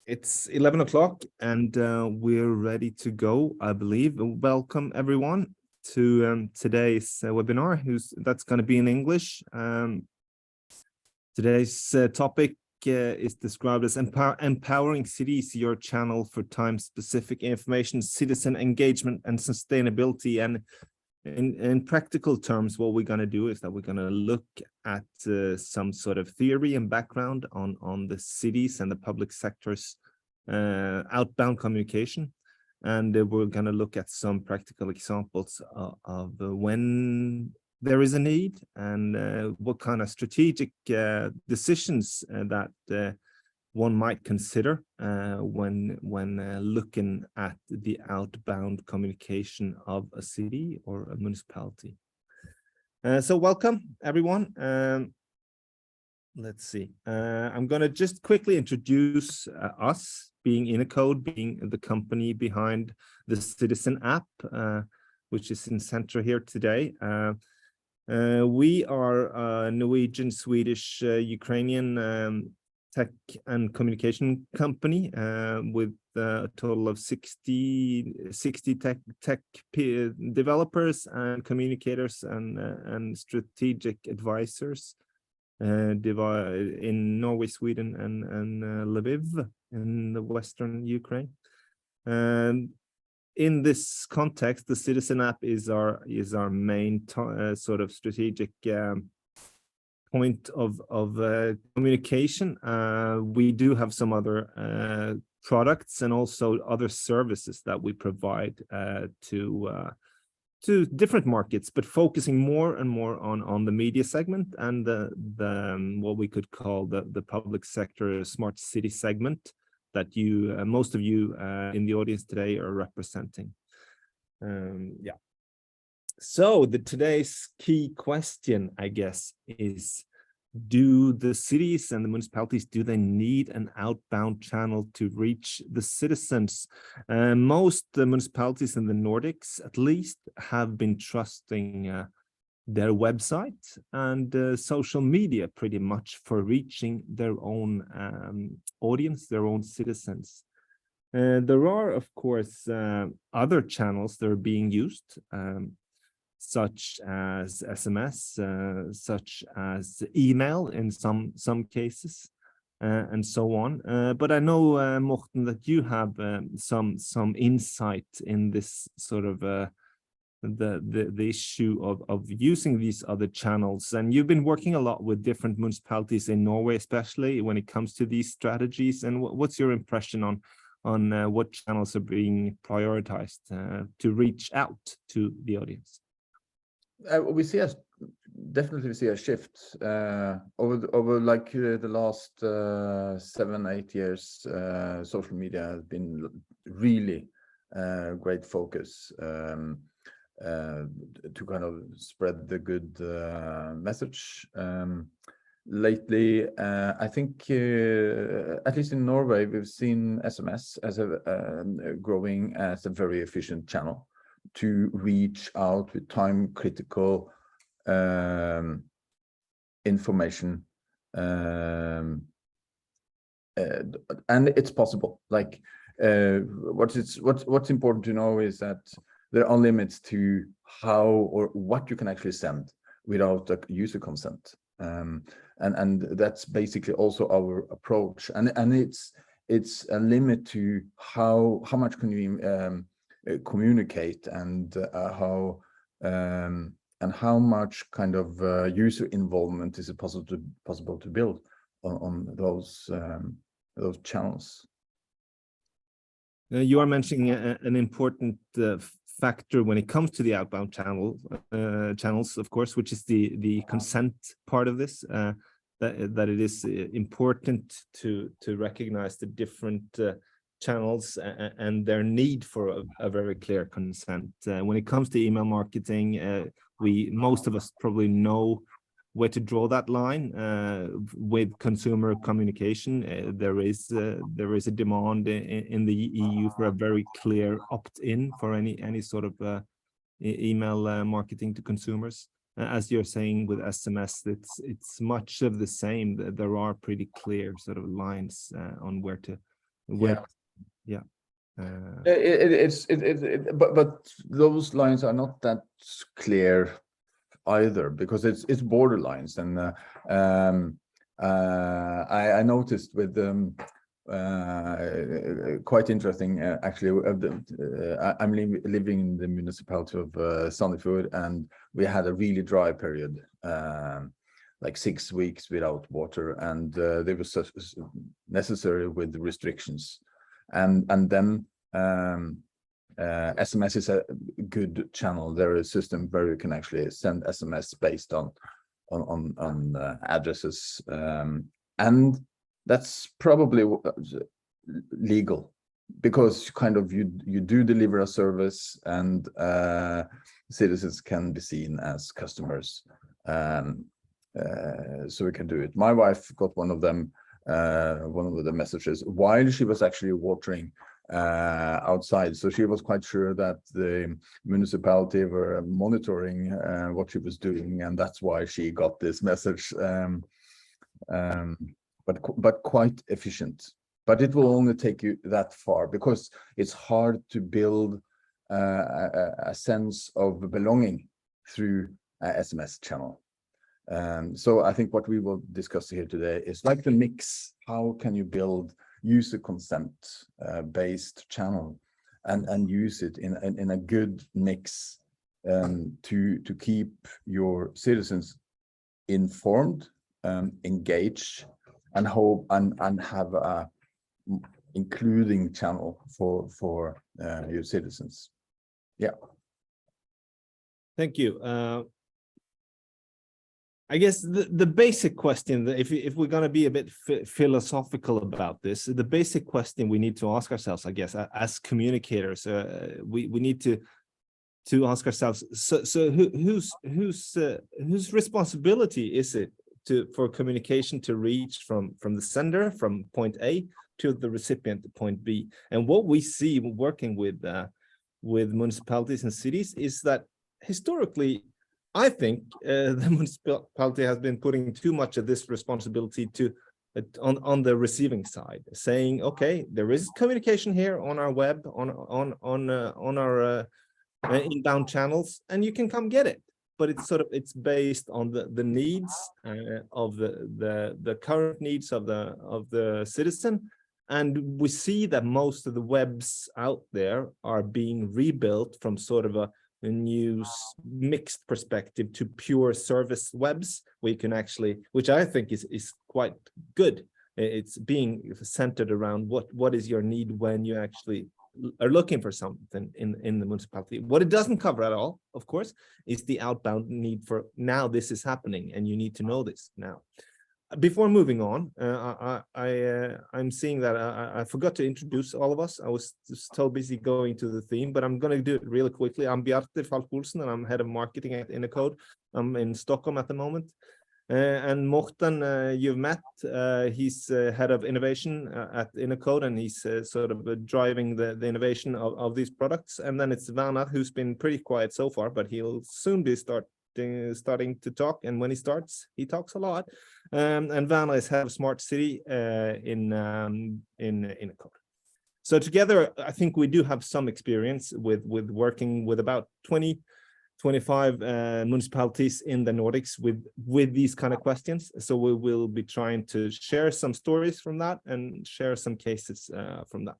It's 11 o'clock and we're ready to go, I believe. Welcome everyone to today's webinar. That's going to be in English. Today's topic is described as Empowering Cities, your channel for time-specific information, citizen engagement, and sustainability. And in practical terms, what we're going to do is that we're going to look at some sort of theory and background on the cities and the public sector's outbound communication. And we're going to look at some practical examples of when there is a need and what kind of strategic decisions that one might consider when looking at the outbound communication of a city or a municipality. So welcome everyone. Let's see. I'm going to just quickly introduce us, being Innocode, being the company behind the Citizen app, which is in center here today. We are a Norwegian, Swedish, Ukrainian tech and communication company with a total of 60 tech developers and communicators and strategic advisors in Norway, Sweden, and Lviv in the western Ukraine. And in this context, the Citizen app is our main sort of strategic point of communication. We do have some other products and also other services that we provide to different markets, but focusing more and more on the media segment and the what we could call the public sector smart city segment that you most of you in the audience today are representing. Yeah. So today's key question, I guess, is: do the cities and the municipalities, do they need an outbound channel to reach the citizens? Most municipalities in the Nordics, at least, have been trusting their website and social media pretty much for reaching their own audience, their own citizens. There are, of course, other channels that are being used, such as SMS, such as email in some cases, and so on. But I know, Morten, that you have some insight in this sort of the issue of using these other channels, and you've been working a lot with different municipalities in Norway, especially when it comes to these strategies. And what's your impression on what channels are being prioritized to reach out to the audience? We definitely see a shift over like the last 7-8 years. Social media has been really great focus to kind of spread the good message. Lately, I think at least in Norway, we've seen SMS as growing as a very efficient channel to reach out with time-critical information, and it's possible. Like what's important to know is that there are limits to how or what you can actually send without a user consent, and that's basically also our approach. And it's a limit to how much can you communicate and how much kind of user involvement is it possible to build on those channels. You are mentioning an important factor when it comes to the outbound channels, of course, which is the consent part of this. That it is important to recognize the different channels and their need for a very clear consent. When it comes to email marketing, most of us probably know where to draw that line. With consumer communication, there is a demand in the EU for a very clear opt-in for any sort of email marketing to consumers. As you're saying with SMS, it's much of the same. There are pretty clear sort of lines on where to Web, but those lines are not that clear either, because it's borderlines. And I noticed with quite interesting actually. I'm living in the municipality of Sandefjord, and we had a really dry period, like 6 weeks without water, and they were necessary with restrictions, and then SMS is a good channel. There is a system where you can actually send SMS based on addresses, and that's probably legal, because kind of you do deliver a service, and citizens can be seen as customers, so we can do it. My wife got one of them, one of the messages while she was actually watering outside, so she was quite sure that the municipality were monitoring what she was doing, and that's why she got this message. But quite efficient. But it will only take you that far, because it's hard to build a sense of belonging through a SMS channel. So I think what we will discuss here today is like the mix. How can you build user consent based channel and use it in a good mix to keep your citizens informed, engaged, and hope and have a including channel for your citizens. Yeah. Thank you. I guess the basic question that if we're going to be a bit philosophical about this, the basic question we need to ask ourselves, I guess, as communicators, we need to ask ourselves, so whose responsibility is it for communication to reach from the sender, from point A, to the recipient at point B? And what we see working with municipalities and cities is that historically, I think the municipality has been putting too much of this responsibility on the receiving side, saying, okay, there is communication here on our web, on our inbound channels, and you can come get it. But it's based on the needs of the current needs of the citizen, and we see that most of the webs out there are being rebuilt from sort of a new mixed perspective to pure service webs, where you can actually, which I think is quite good. It's being centered around what is your need when you actually are looking for something in the municipality. What it doesn't cover at all, of course, is the outbound need for, now this is happening and you need to know this now. Before moving on, I'm seeing that I forgot to introduce all of us. I was just so busy going to the theme, but I'm going to do it really quickly. I'm Bjarte Falk Olsen, and I'm head of marketing at Innocode. I'm in Stockholm at the moment. And Morten, you've met, he's head of innovation at Innocode, and he's sort of driving the innovation of these products. And then it's Werner, who's been pretty quiet so far, but he'll soon be starting to talk, and when he starts, he talks a lot. And Werner is head of smart city in Innocode. So together, I think we do have some experience with working with about 25 municipalities in the Nordics with these kind of questions. So we will be trying to share some stories from that and share some cases from that.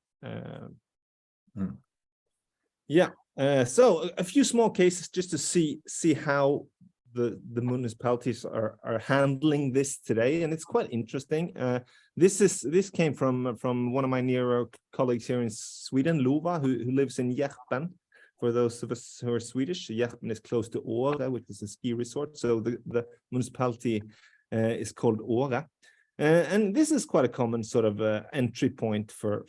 Yeah. So a few small cases just to see how the municipalities are handling this today, and it's quite interesting. This came from one of my nearer colleagues here in Sweden, Lova, who lives in Järpen. For those of us who are Swedish, Järpen is close to Åre, which is a ski resort. So the municipality is called Åre. And this is quite a common sort of entry point for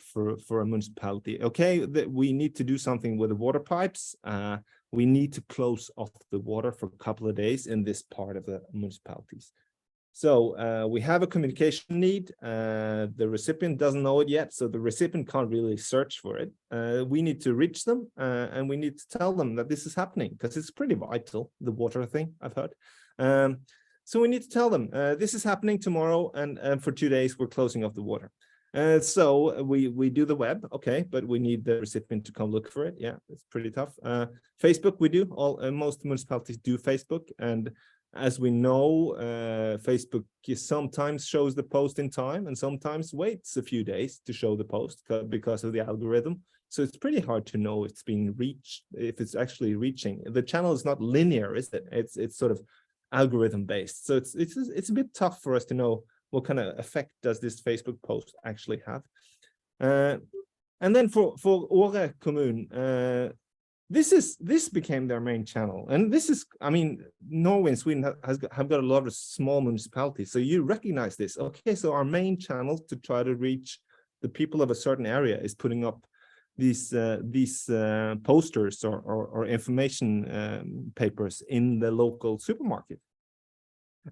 a municipality. Okay, we need to do something with the water pipes. We need to close off the water for a couple of days in this part of the municipalities. So we have a communication need. The recipient doesn't know it yet, so the recipient can't really search for it. We need to reach them, and we need to tell them that this is happening, because it's pretty vital, the water thing, I've heard. So we need to tell them, this is happening tomorrow, and for 2 days, we're closing off the water. So we do the web, okay, but we need the recipient to come look for it. Yeah, it's pretty tough. Facebook, we do most municipalities do Facebook, and as we know, Facebook sometimes shows the post in time and sometimes waits a few days to show the post because of the algorithm. So it's pretty hard to know if it's being reached, if it's actually reaching. The channel is not linear, is it? It's sort of algorithm based. So it's a bit tough for us to know what kind of effect does this Facebook post actually have. And then for Åre Kommun, this became their main channel, and this is, I mean, Norway and Sweden have got a lot of small municipalities, so you recognize this. Okay, so our main channel to try to reach the people of a certain area is putting up these posters or information papers in the local supermarket.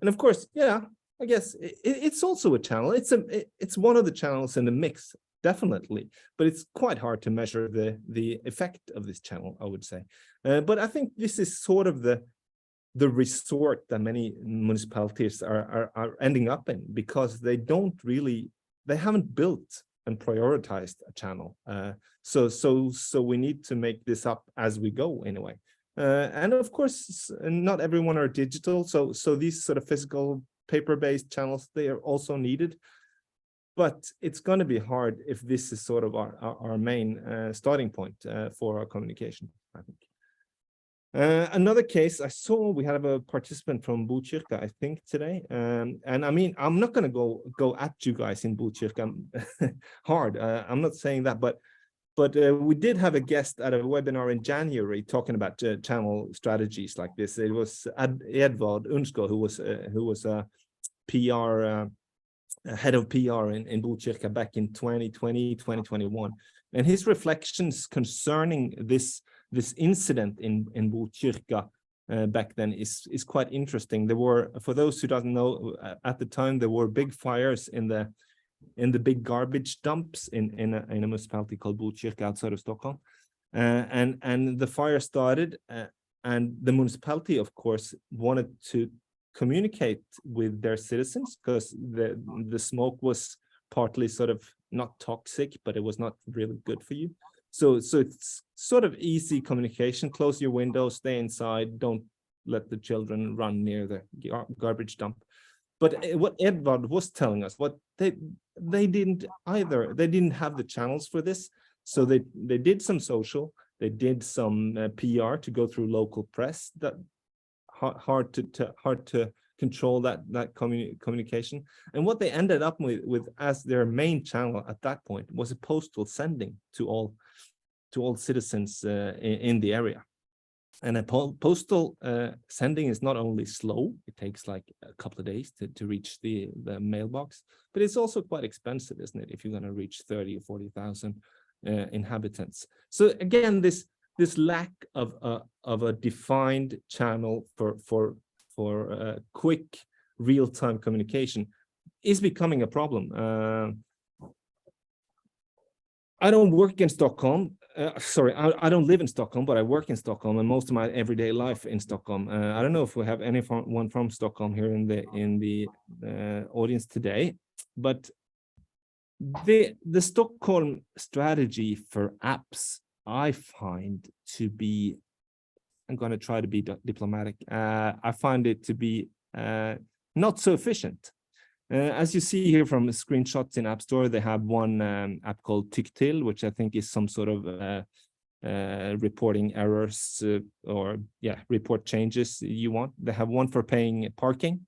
And of course, yeah, I guess it's also a channel. It's one of the channels in the mix, definitely, but it's quite hard to measure the effect of this channel, I would say. But I think this is sort of the resort that many municipalities are ending up in, because they haven't built and prioritized a channel. So we need to make this up as we go anyway. And of course, not everyone are digital, so these sort of physical paper-based channels, they are also needed. But it's going to be hard if this is sort of our main starting point for our communication, I think. Another case I saw, we had a participant from Botkyrka, I think, today. And I mean, I'm not going to go at you guys in Botkyrka hard. I'm not saying that, but we did have a guest at a webinar in January talking about channel strategies like this. It was Edvard Unsko, who was a PR head of PR in Botkyrka back in 2020, 2021. And his reflections concerning this incident in Botkyrka back then is quite interesting. There were, for those who don't know, at the time there were big fires in the big garbage dumps in a municipality called Botkyrka outside of Stockholm, and the fire started, and the municipality, of course, wanted to communicate with their citizens because the smoke was partly sort of not toxic, but it was not really good for you. So it's sort of easy communication. Close your windows, stay inside, don't let the children run near the garbage dump. But what Edvard was telling us, what they didn't either. They didn't have the channels for this, so they did some social, they did some PR to go through local press. That hard to control that communication. And what they ended up with as their main channel at that point was a postal sending to all citizens in the area. And a postal sending is not only slow, it takes like a couple of days to reach the mailbox, but it's also quite expensive, isn't it, if you're going to reach 30 or 40,000 inhabitants. So again, this lack of a defined channel for quick real-time communication is becoming a problem. I don't work in Stockholm. I don't live in Stockholm, but I work in Stockholm, and most of my everyday life in Stockholm. I don't know if we have anyone from Stockholm here in the audience today, but the Stockholm strategy for apps, I find to be, I'm going to try to be diplomatic. I find it to be not so efficient. As you see here from screenshots in App Store, they have one app called Tyktil, which I think is some sort of reporting errors or report changes you want. They have one for paying parking.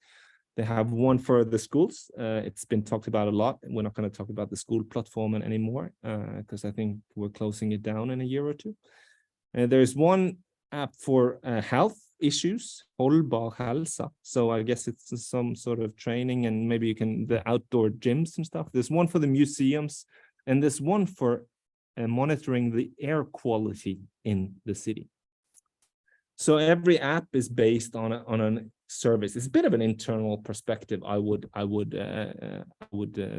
They have one for the schools. It's been talked about a lot. We're not going to talk about the school platform anymore because I think we're closing it down in a year or two. There's one app for health issues, Hållbar hälsa. So I guess it's some sort of training, and maybe you can, the outdoor gyms and stuff. There's one for the museums, and there's one for monitoring the air quality in the city. So every app is based on a service. It's a bit of an internal perspective, I would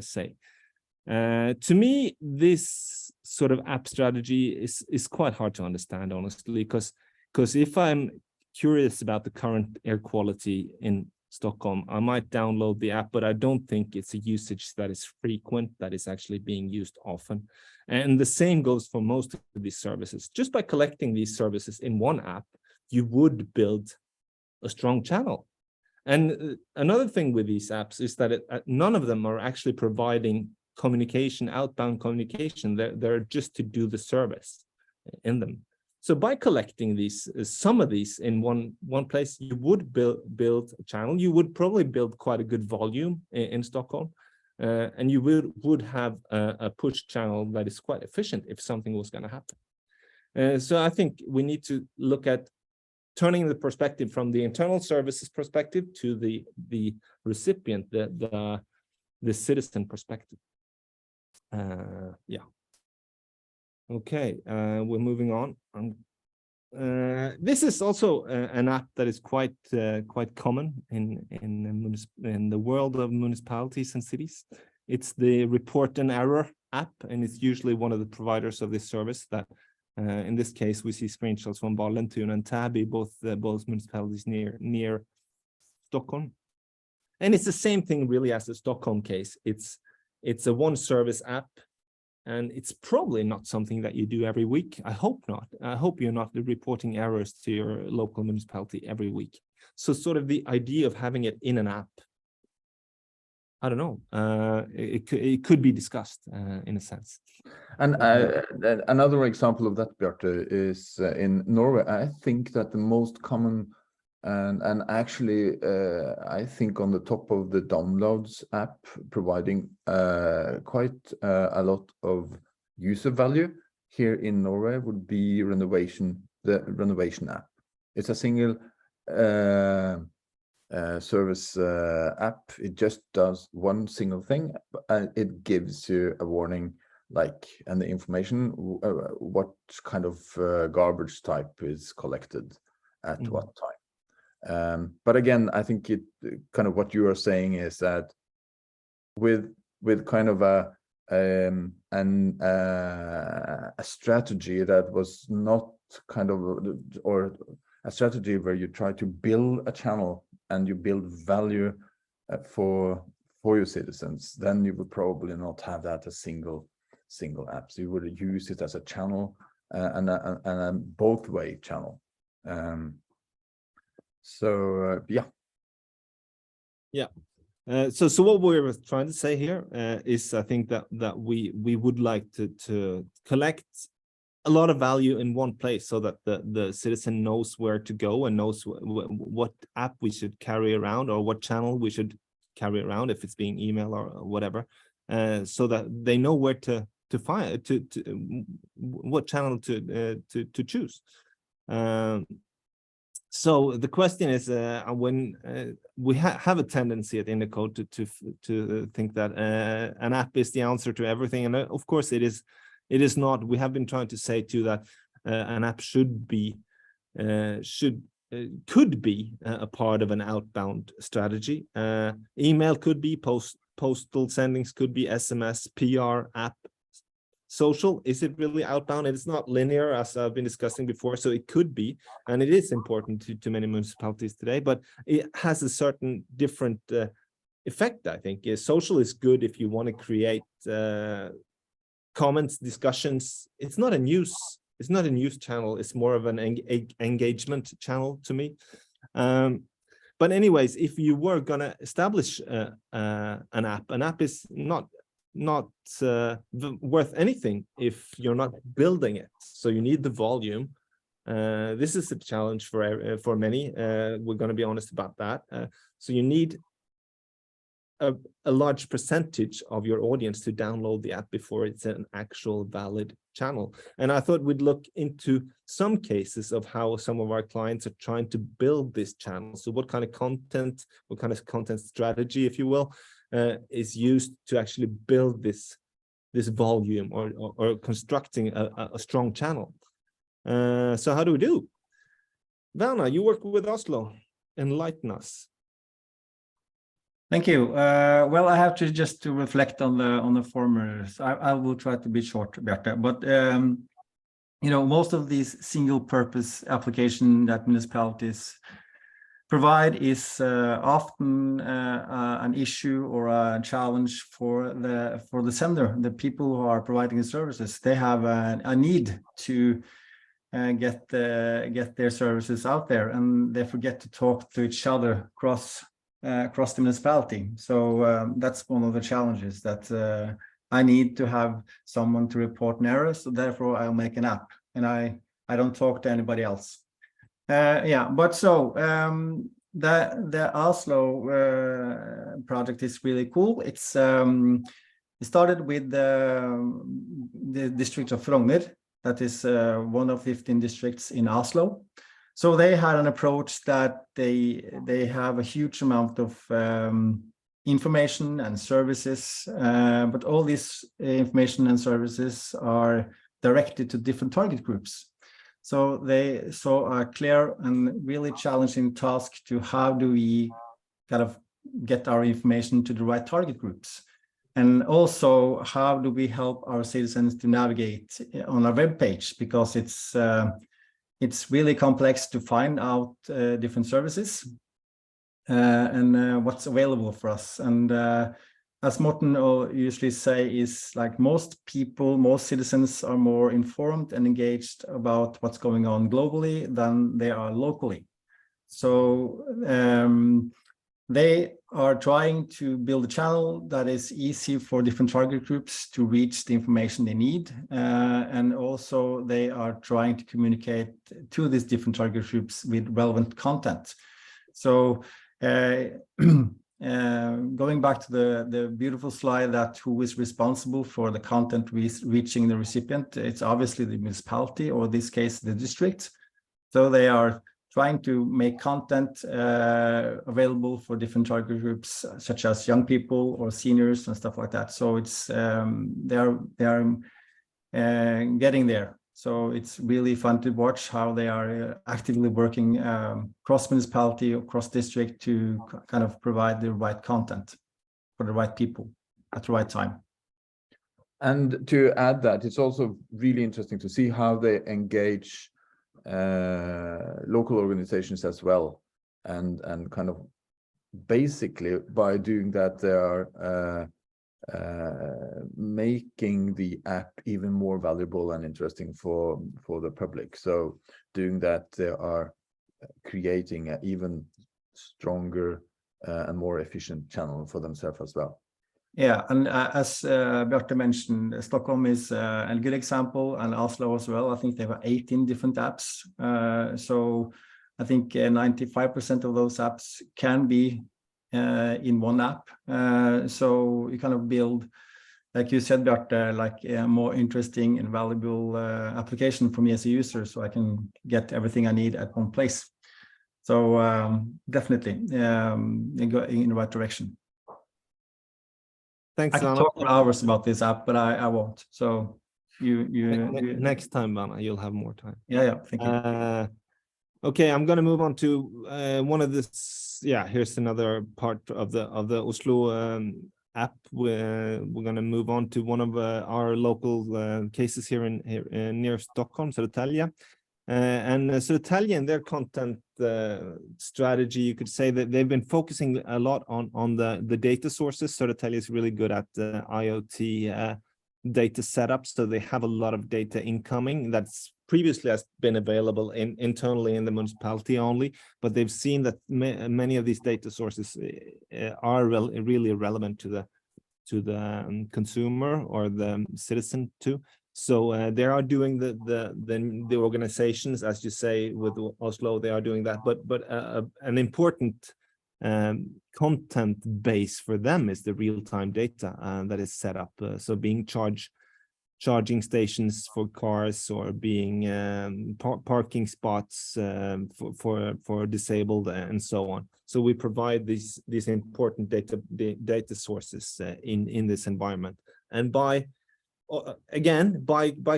say. To me, this sort of app strategy is quite hard to understand, honestly, because if I'm curious about the current air quality in Stockholm. I might download the app, but I don't think it's a usage that is frequent, that is actually being used often. And the same goes for most of these services. Just by collecting these services in one app, you would build a strong channel. And another thing with these apps is that none of them are actually providing communication, outbound communication. They're just to do the service in them. So by collecting these, some of these in one place, you would build a channel. You would probably build quite a good volume in Stockholm, and you would have a push channel that is quite efficient if something was going to happen. So I think we need to look at turning the perspective from the internal services perspective to the recipient, the citizen perspective. Yeah. Okay, we're moving on. This is also an app that is quite common in the world of municipalities and cities. It's the Report an Error app, and it's usually one of the providers of this service. That in this case, we see screenshots from Vallentuna and Täby, both municipalities near Stockholm. And it's the same thing really as the Stockholm case. It's a one service app. And it's probably not something that you do every week. I hope not. I hope you're not reporting errors to your local municipality every week. So sort of the idea of having it in an app, I don't know. It could be discussed in a sense. And another example of that, Bjarte, is in Norway. I think that the most common and actually I think on the top of the downloads app, providing quite a lot of user value here in Norway would be the renovation app. It's a single service app. It just does one single thing, and it gives you a warning, and the information what kind of garbage type is collected at what time. But again, I think it kind of what you are saying is that with kind of a strategy that was not kind of, or a strategy where you try to build a channel and you build value for your citizens, then you would probably not have that as single app. So you would use it as a channel and a both way channel. So so what we're trying to say here is, I think that we would like to collect a lot of value in one place, so that the citizen knows where to go and knows what app we should carry around, or what channel we should carry around, if it's being email or whatever, so that they know where to find what channel to choose. So the question is, when we have a tendency at Indicode to think that an app is the answer to everything, and of course it is. It is not. We have been trying to say too that an app could be a part of an outbound strategy. Email could be, postal sendings could be, SMS, PR, app. Social, is it really outbound? It's not linear, as I've been discussing before, so it could be, and it is important to many municipalities today, but it has a certain different effect, I think. Social is good if you want to create comments, discussions. It's not a news channel, it's more of an engagement channel to me. But anyways, if you were gonna establish an app is not worth anything if you're not building it. So you need the volume. This is a challenge for many. We're going to be honest about that. So you need a large percentage of your audience to download the app before it's an actual valid channel. And I thought we'd look into some cases of how some of our clients are trying to build this channel. So what kind of content strategy, if you will, is used to actually build this volume or constructing a strong channel. So how do we do? Werner, you work with Oslo. Enlighten us. Thank you. Well, I have to just to reflect on the former. I will try to be short, Bjarte, but most of these single purpose application that municipalities provide is often an issue or a challenge for the sender. The people who are providing the services, they have a need to get their services out there, and they forget to talk to each other across the municipality. So that's one of the challenges, that I need to have someone to report an error, so therefore I'll make an app, and I don't talk to anybody else. Yeah, but so the Oslo project is really cool. It started with the district of Frogner. That is one of 15 districts in Oslo. So they had an approach that they have a huge amount of information and services, but all these information and services are directed to different target groups. So they saw a clear and really challenging task to how do we kind of get our information to the right target groups. And also, how do we help our citizens to navigate on a web page? Because it's really complex to find out different services and what's available for us. And as Morten usually say, is like most citizens are more informed and engaged about what's going on globally than they are locally. So they are trying to build a channel that is easy for different target groups to reach the information they need. And also they are trying to communicate to these different target groups with relevant content. So going back to the beautiful slide that who is responsible for the content reaching the recipient, it's obviously the municipality, or in this case, the district. So they are trying to make content available for different target groups, such as young people or seniors and stuff like that. So it's they are getting there. So it's really fun to watch how they are actively working cross municipality, across district, to kind of provide the right content for the right people at the right time. And to add that, it's also really interesting to see how they engage local organizations as well, and kind of basically by doing that they are making the app even more valuable and interesting for the public. So doing that, they are creating an even stronger and more efficient channel for themselves as well. Yeah, and as Bjarte mentioned, Stockholm is a good example, and Oslo as well. I think they have 18 different apps. So I think 95% of those apps can be in one app. So you kind of build, like you said, Bjarte, like a more interesting and valuable application for me as a user, so I can get everything I need at one place. So definitely go in the right direction. Thanks, I can Anna. talk for hours about this app, but I won't. So you next time, Anna, you'll have more time. Yeah, thank you. Okay, I'm going to move on to one of this. Yeah, here's another part of the Oslo app. We're going to move on to one of our local cases here near Stockholm, Södertälje. And Södertälje, in their content strategy, you could say that they've been focusing a lot on the data sources. Södertälje is really good at IoT data setup, so they have a lot of data incoming that's previously has been available internally in the municipality only, but they've seen that many of these data sources are really relevant to the consumer or the citizen too. So they are doing the organizations, as you say, with Oslo, they are doing that, but an important content base for them is the real-time data that is set up. So being charging stations for cars, or being parking spots for disabled and so on. So we provide these important data sources in this environment, and by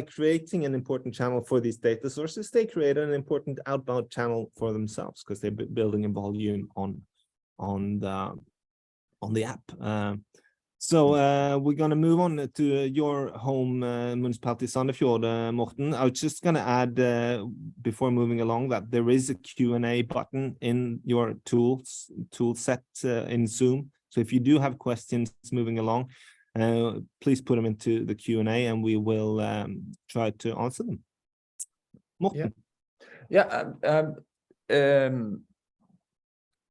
creating an important channel for these data sources, they create an important outbound channel for themselves, because they're building a volume on the app. So we're going to move on to your home municipality, Sandefjord, Morten. I was just going to add before moving along that there is a Q&A button in your tool set in Zoom. So if you do have questions moving along, please put them into the Q&A and we will try to answer them. Morten.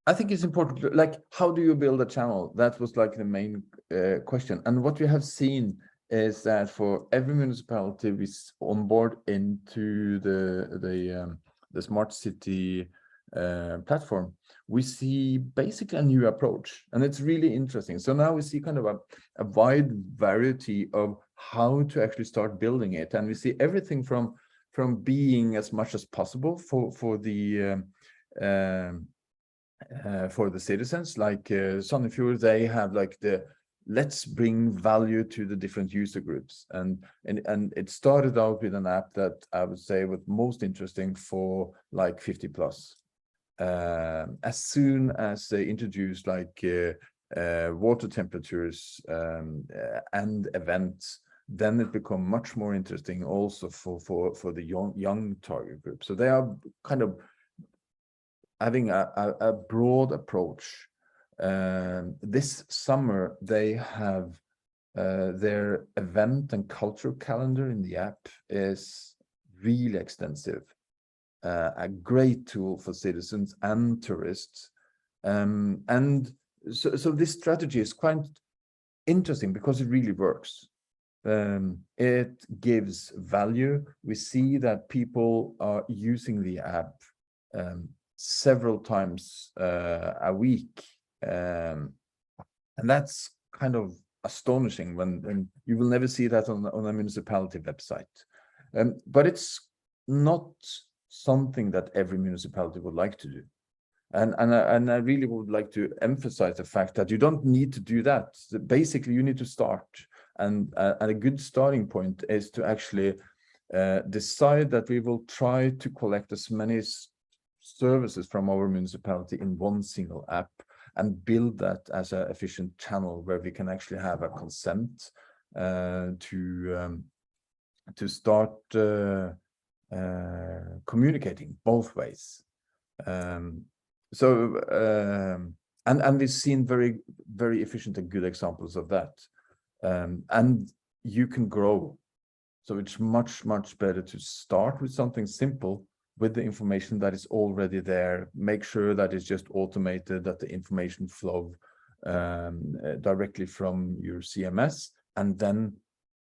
I think it's important, like, how do you build a channel? That was like the main question. And what we have seen is that for every municipality we onboard into the smart city platform, we see basically a new approach, and it's really interesting. So now we see kind of a wide variety of how to actually start building it, and we see everything from being as much as possible for the citizens, like Sandefjord, they have like the let's bring value to the different user groups, and it started out with an app that I would say was most interesting for like 50 plus. As soon as they introduced like water temperatures and events, then it become much more interesting also for the young target group. So they are kind of having a broad approach. This summer they have their event and culture calendar in the app is really extensive, a great tool for citizens and tourists, and so this strategy is quite interesting because it really works. It gives value. We see that people are using the app several times a week, and that's kind of astonishing when you will never see that on a municipality website. But it's not something that every municipality would like to do, and I really would like to emphasize the fact that you don't need to do that. Basically you need to start, and a good starting point is to actually decide that we will try to collect as many services from our municipality in one single app and build that as an efficient channel where we can actually have a consent to start communicating both ways. And we've seen very, very efficient and good examples of that. And you can grow. So it's much, much better to start with something simple with the information that is already there. Make sure that it's just automated, that the information flow directly from your CMS, and then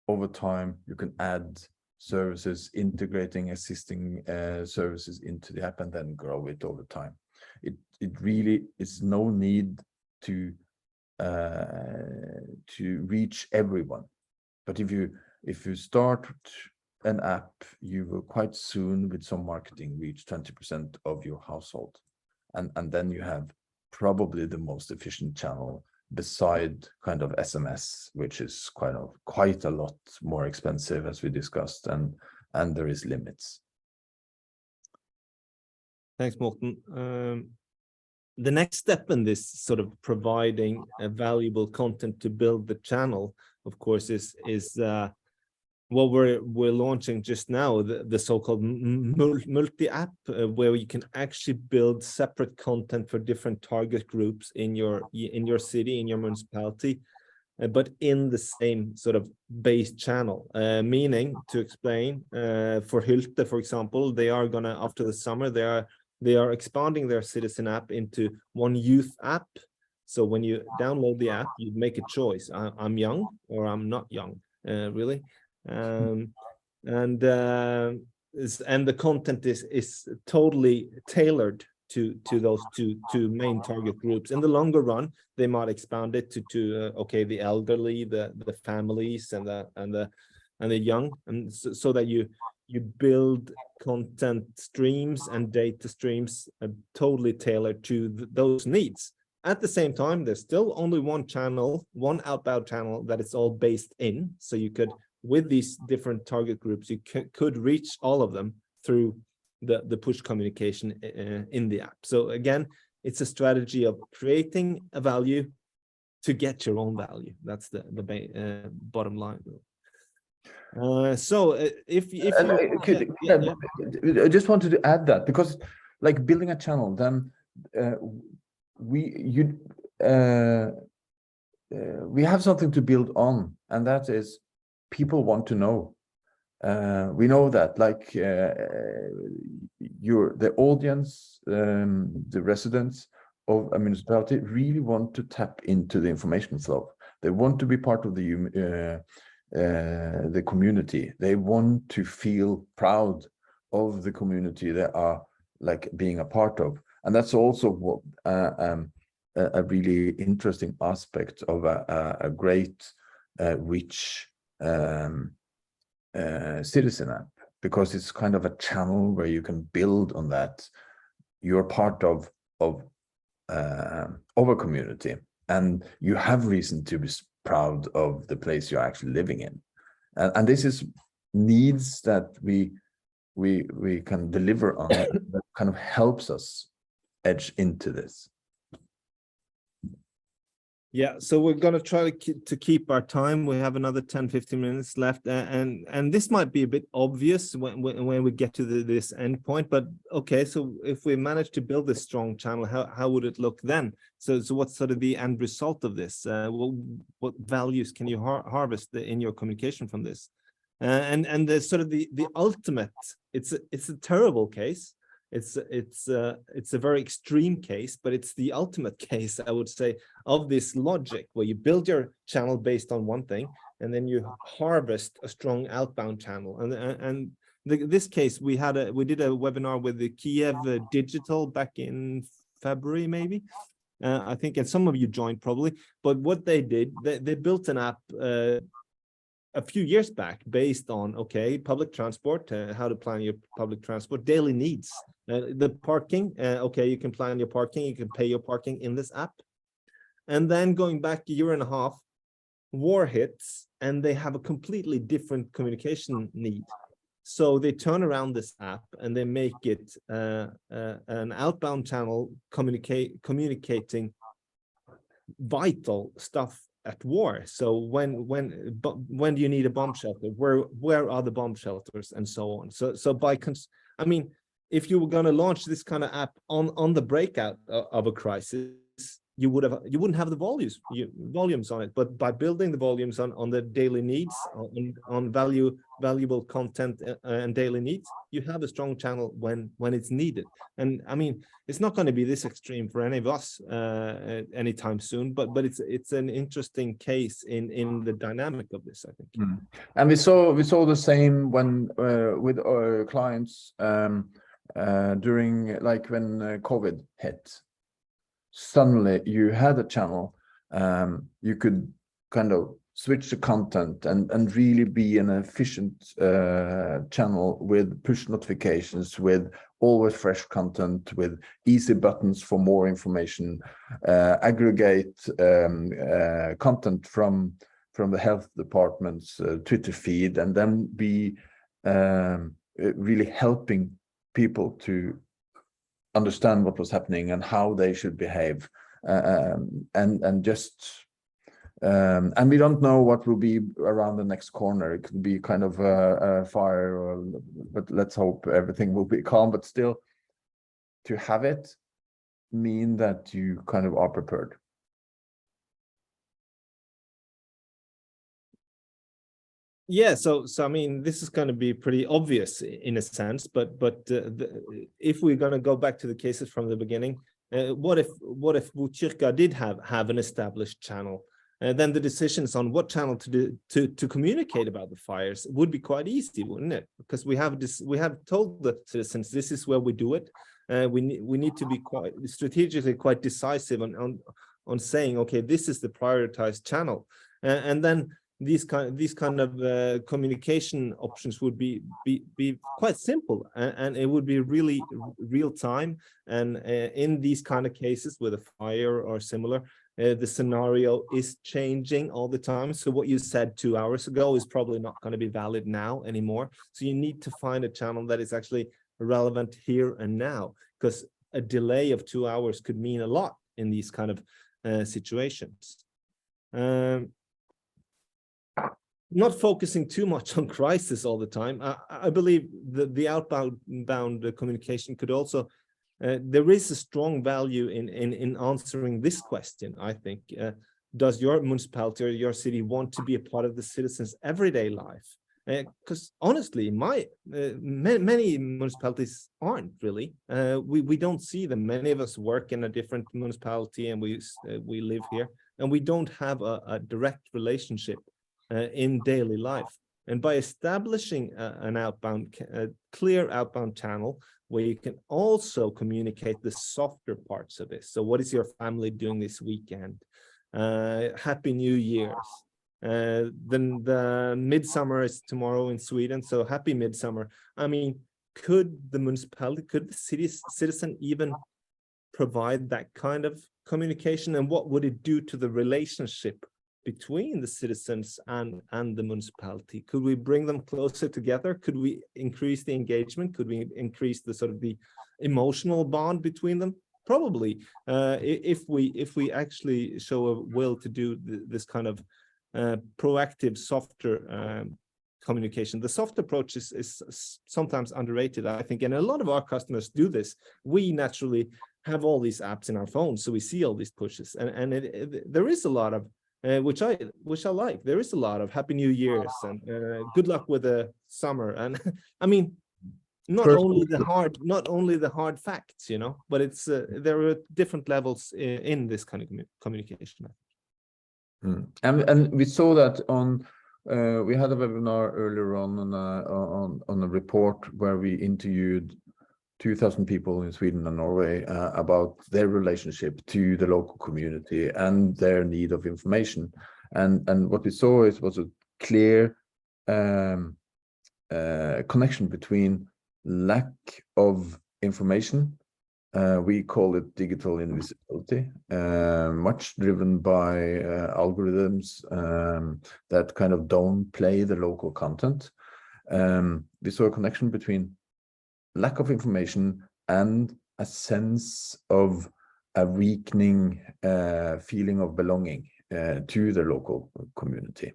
over time you can add services, integrating existing services into the app, and then grow it over time. It really is no need to reach everyone, but if you start an app, you will quite soon with some marketing reach 20% of your household, and then you have probably the most efficient channel beside kind of SMS, which is quite a lot more expensive, as we discussed, and there is limits. Thanks, Morten. The next step in this sort of providing a valuable content to build the channel, of course, is what we're launching just now, the so-called multi-app, where you can actually build separate content for different target groups in your city, in your municipality, but in the same sort of base channel. Meaning, to explain, for Hylte, for example, they are gonna, after the summer, they are expanding their citizen app into one youth app. So when you download the app, you make a choice. I'm young or I'm not young, really. And the content is totally tailored to those two main target groups. In the longer run, they might expand it to okay, the elderly, the families, and the young, and so that you build content streams and data streams totally tailored to those needs. At the same time, there's still only one channel, one outbound channel that it's all based in. So you could, with these different target groups, you could reach all of them through the push communication in the app. So again, it's a strategy of creating a value to get your own value. That's the bottom line. So if And you I just wanted to add that, because like building a channel, then we have something to build on, and that is people want to know. We know that, like, the audience, the residents of a municipality really want to tap into the information flow. They want to be part of the community. They want to feel proud of the community they are like being a part of, and that's also what a really interesting aspect of a great, rich citizen app, because it's kind of a channel where you can build on that. You're part of a community, and you have reason to be proud of the place you're actually living in, and this is needs that we can deliver on that kind of helps us edge into this. Yeah, so we're going to try to keep our time. We have another 10-15 minutes left, and this might be a bit obvious when we get to this end point, but okay, so if we manage to build this strong channel, how would it look then? So what's sort of the end result of this? What values can you harvest in your communication from this? And the sort of the ultimate, it's a terrible case. It's a very extreme case, but it's the ultimate case, I would say, of this logic where you build your channel based on one thing, and then you harvest a strong outbound channel. And this case, we did a webinar with the Kiev Digital back in February, maybe. I think, and some of you joined probably. But what they did, they built an app a few years back based on, okay, public transport, how to plan your public transport, daily needs. The parking, okay, you can plan your parking, you can pay your parking in this app. And then going back a year and a half, war hits, and they have a completely different communication need. So they turn around this app and they make it an outbound channel communicating vital stuff at war. So when do you need a bomb shelter? Where are the bomb shelters, and so on. So I mean, if you were going to launch this kind of app on the breakout of a crisis, you wouldn't have the volumes on it. But by building the volumes on the daily needs, on valuable content and daily needs, you have a strong channel when it's needed. And I mean, it's not going to be this extreme for any of us anytime soon. But it's an interesting case in the dynamic of this, I think. And we saw the same when with our clients during, like, when COVID hit. Suddenly you had a channel, you could kind of switch the content and really be an efficient channel with push notifications, with always fresh content, with easy buttons for more information, aggregate content from the health department's Twitter feed, and then be really helping people to understand what was happening and how they should behave, and we don't know what will be around the next corner. It could be kind of a fire, but let's hope everything will be calm. But still, to have it mean that you kind of are prepared. Yeah, so I mean, this is going to be pretty obvious in a sense, but if we're going to go back to the cases from the beginning, what if Botkyrka did have an established channel? Then the decisions on what channel to communicate about the fires would be quite easy, wouldn't it? Because we have told the citizens this is where we do it. We need to be quite strategically quite decisive on saying, okay, this is the prioritized channel, and then these kind of communication options would be quite simple, and it would be really real time. And in these kind of cases with a fire or similar, the scenario is changing all the time. So what you said 2 hours ago is probably not going to be valid now anymore. So you need to find a channel that is actually relevant here and now, because a delay of 2 hours could mean a lot in these kind of situations. not focusing too much on crisis all the time. I believe the outbound communication could also, there is a strong value in answering this question, I think. Does your municipality or your city want to be a part of the citizens' everyday life? Because honestly, many municipalities aren't really. We don't see them. Many of us work in a different municipality, and we live here, and we don't have a direct relationship in daily life. And by establishing a clear outbound channel where you can also communicate the softer parts of this. So what is your family doing this weekend? Happy New Year's. Then the midsummer is tomorrow in Sweden, so happy midsummer. I mean, could the municipality, could the citizen even provide that kind of communication, and what would it do to the relationship between the citizens and the municipality? Could we bring them closer together? Could we increase the engagement? Could we increase the sort of the emotional bond between them? Probably, if we actually show a will to do this kind of proactive, softer communication. The soft approach is sometimes underrated, I think, and a lot of our customers do this. We naturally have all these apps in our phones, so we see all these pushes, and there is a lot of which I like. There is a lot of Happy New Year's and good luck with the summer, and I mean, not only the hard facts, you know, but it's there are different levels in this kind of communication. And we saw that on we had a webinar earlier on a report where we interviewed 2,000 people in Sweden and Norway about their relationship to the local community and their need of information. And what we saw was a clear connection between lack of information. We call it digital invisibility, much driven by algorithms that kind of don't play the local content. We saw a connection between lack of information and a sense of a weakening feeling of belonging to the local community,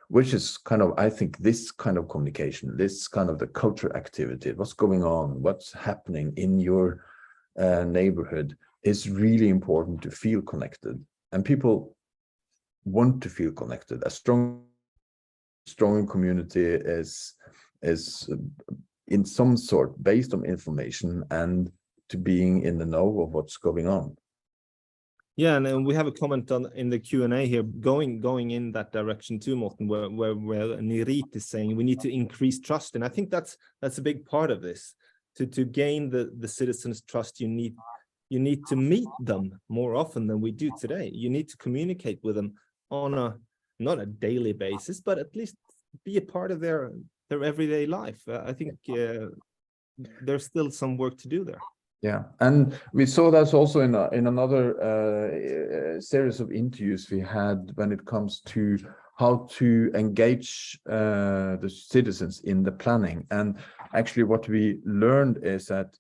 which is kind of, I think, this kind of communication, this kind of the culture activity, what's going on, what's happening in your neighborhood is really important to feel connected, and people want to feel connected. A strong community is in some sort based on information and to being in the know of what's going on. Yeah, and we have a comment in the Q&A here going in that direction too, Morten, where Nirit is saying we need to increase trust, and I think that's a big part of this. To gain the citizens' trust, you need to meet them more often than we do today. You need to communicate with them on not a daily basis, but at least be a part of their everyday life. I think there's still some work to do there. Yeah, and we saw that also in another series of interviews we had when it comes to how to engage the citizens in the planning. And actually what we learned is that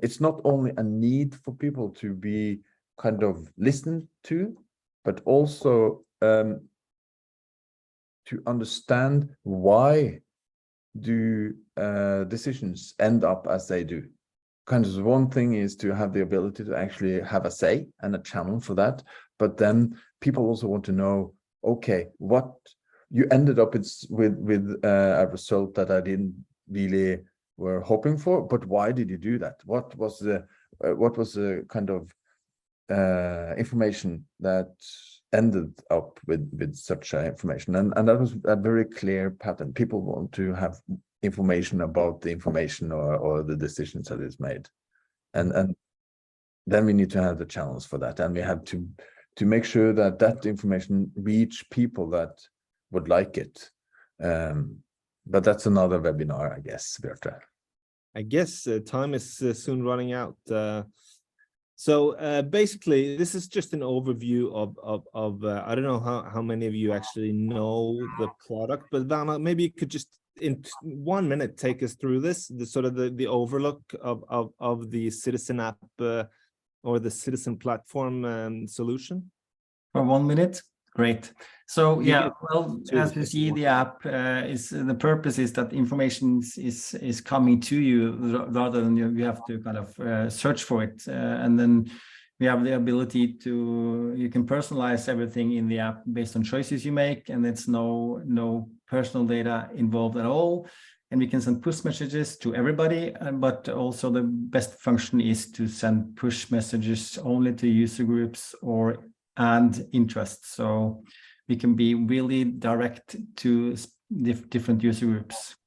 it's not only a need for people to be kind of listened to, but also to understand why do decisions end up as they do. Kind of one thing is to have the ability to actually have a say and a channel for that, but then people also want to know, okay, what you ended up with a result that I didn't really were hoping for, but why did you do that? What was the kind of information that ended up with such information? And that was a very clear pattern. People want to have information about the information or the decisions that is made, and then we need to have the channels for that, and we have to make sure that that information reach people that would like it. But that's another webinar, I guess, Bjarte. I guess time is soon running out. So basically, this is just an overview of I don't know how many of you actually know the product, but Vanna, maybe you could just in 1 minute take us through this, the sort of the overlook of the Citizen app or the Citizen platform solution. For 1 minute. Great. So You yeah, get well, to as you if see, you the app is the purpose is that information is coming to you rather than you have to kind of search for it, and then we have the ability to you can personalize everything in the app based on choices you make, and it's no personal data involved at all. And we can send push messages to everybody, but also the best function is to send push messages only to user groups and interests. So we can be really direct to different user groups.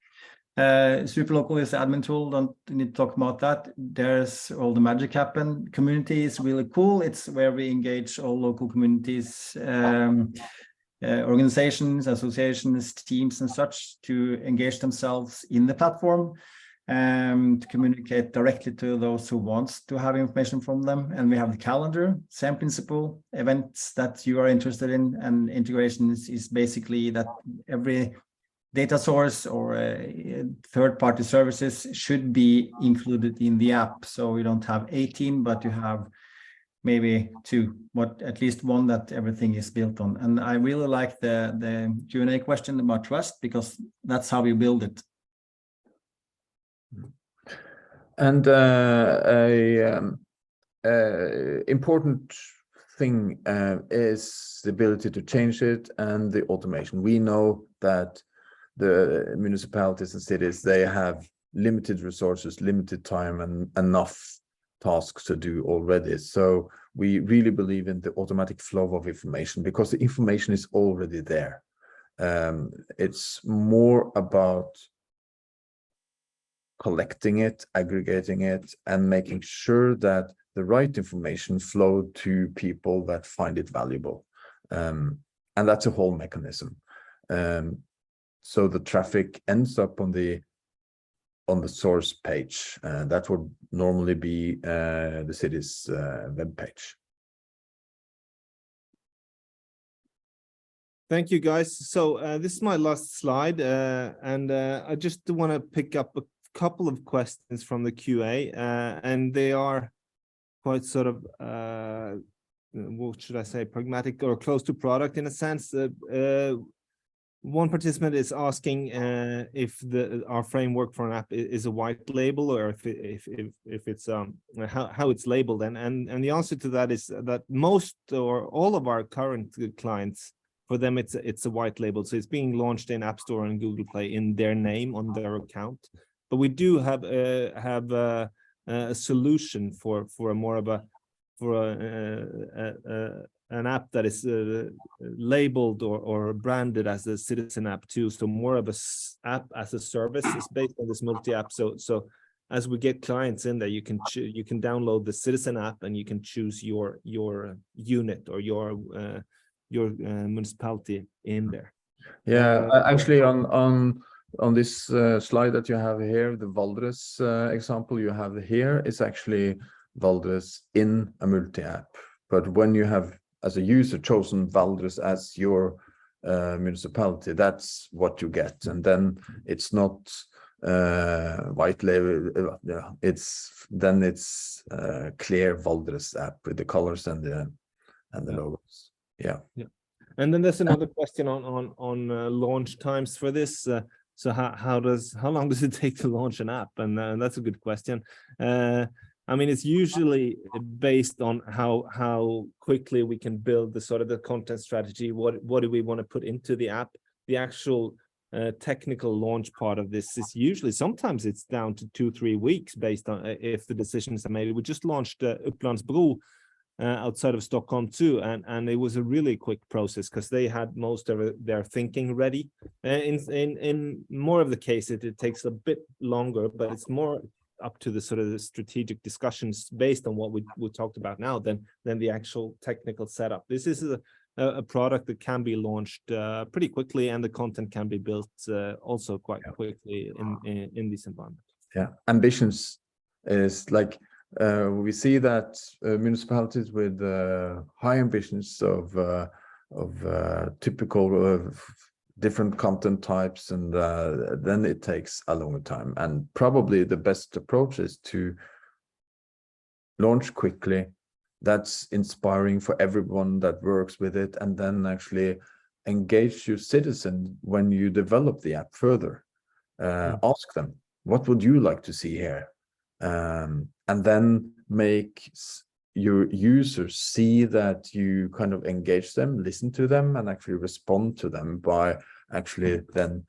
SuperLocal is the admin tool. Don't need to talk about that. There's all the magic happen. Community is really cool. It's where we engage all local communities, organizations, associations, teams, and such to engage themselves in the platform, to communicate directly to those who want to have information from them. And we have the calendar, same principle, events that you are interested in, and integrations is basically that every data source or third-party services should be included in the app. So you don't have 18, but you have maybe 2, but at least one that everything is built on. And I really like the Q&A question about trust, because that's how we build it. And important thing is the ability to change it and the automation. We know that the municipalities and cities, they have limited resources, limited time, and enough tasks to do already. So we really believe in the automatic flow of information, because the information is already there. It's more about collecting it, aggregating it, and making sure that the right information flow to people that find it valuable. And that's a whole mechanism. So the traffic ends up on the source page. That would normally be the city's web page. Thank you, guys. So this is my last slide, and I just want to pick up a couple of questions from the QA, and they are quite sort of, what should I say, pragmatic or close to product in a sense. One participant is asking if our framework for an app is a white label, or if it's how it's labeled, and the answer to that is that most or all of our current clients, for them it's a white label, so it's being launched in App Store and Google Play in their name on their account. But we do have a solution for a more of an app that is labeled or branded as a citizen app too. So more of a app as a service is based on this multi-app. So as we get clients in there, you can download the citizen app and you can choose your unit or your municipality in there. Yeah, actually on this slide that you have here, the Valdres example you have here is actually Valdres in a multi-app. But when you have, as a user, chosen Valdres as your municipality, that's what you get. And then it's not white label. It's clear Valdres app with the colors and the logos. Yeah. And then there's another question on launch times for this. So how long does it take to launch an app? And that's a good question. I mean, it's usually based on how quickly we can build the sort of the content strategy. What do we want to put into the app? The actual technical launch part of this is usually, sometimes it's down to 2-3 weeks based on if the decisions are made. We just launched Upplands-Bro outside of Stockholm too, and it was a really quick process because they had most of their thinking ready. In more of the case, it takes a bit longer, but it's more up to the sort of the strategic discussions based on what we talked about now than the actual technical setup. This is a product that can be launched pretty quickly, and the content can be built also quite quickly in this environment. Yeah, ambitions is like we see that municipalities with high ambitions of typical different content types, and then it takes a longer time. And probably the best approach is to launch quickly, that's inspiring for everyone that works with it, and then actually engage your citizen when you develop the app further. Ask them, what would you like to see here? And then make your users see that you kind of engage them, listen to them, and actually respond to them by actually then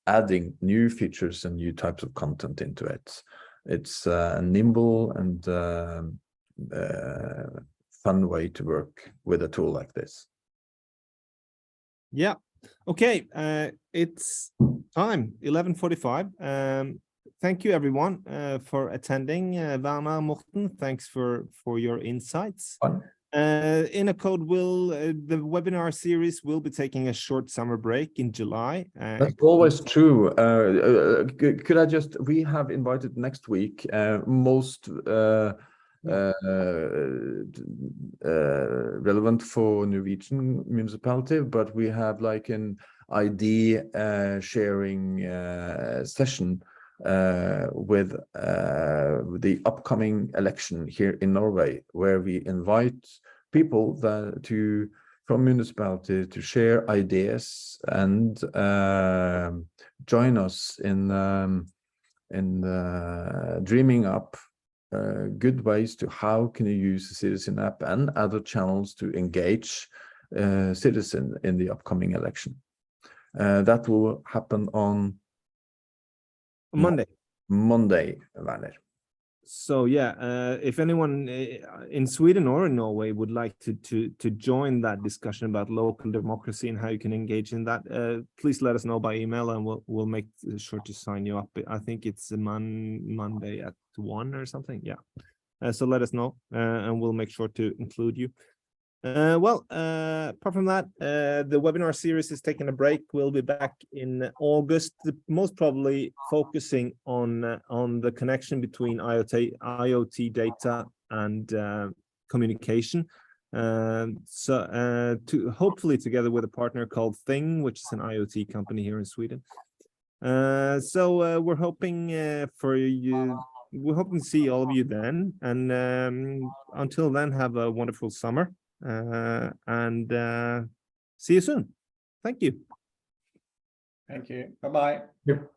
adding new features and new types of content into it. It's a nimble and fun way to work with a tool like this. Yeah. Okay. It's time, 11:45. Thank you everyone for attending. Werner, Morten, thanks for your insights. Fun. Innocode will, the webinar series will be taking a short summer break in July. That's always true. Could I just, we have invited next week most relevant for Norwegian municipality, but we have like an ID sharing session with the upcoming election here in Norway, where we invite people from municipality to share ideas and join us in dreaming up good ways to how can you use the Citizen app and other channels to engage citizen in the upcoming election. That will happen on Monday. Werner. So yeah, if anyone in Sweden or in Norway would like to join that discussion about local democracy and how you can engage in that, please let us know by email, and we'll make sure to sign you up. I think it's Monday at 1 or something. Yeah. So let us know, and we'll make sure to include you. Apart from that, the webinar series is taking a break. We'll be back in August, most probably focusing on the connection between IoT data and communication. To hopefully together with a partner called Thing, which is an IoT company here in Sweden. We're hoping for you. We're hoping to see all of you then, and until then, have a wonderful summer. And see you soon. Thank you. Thank you. Bye-bye. Yep.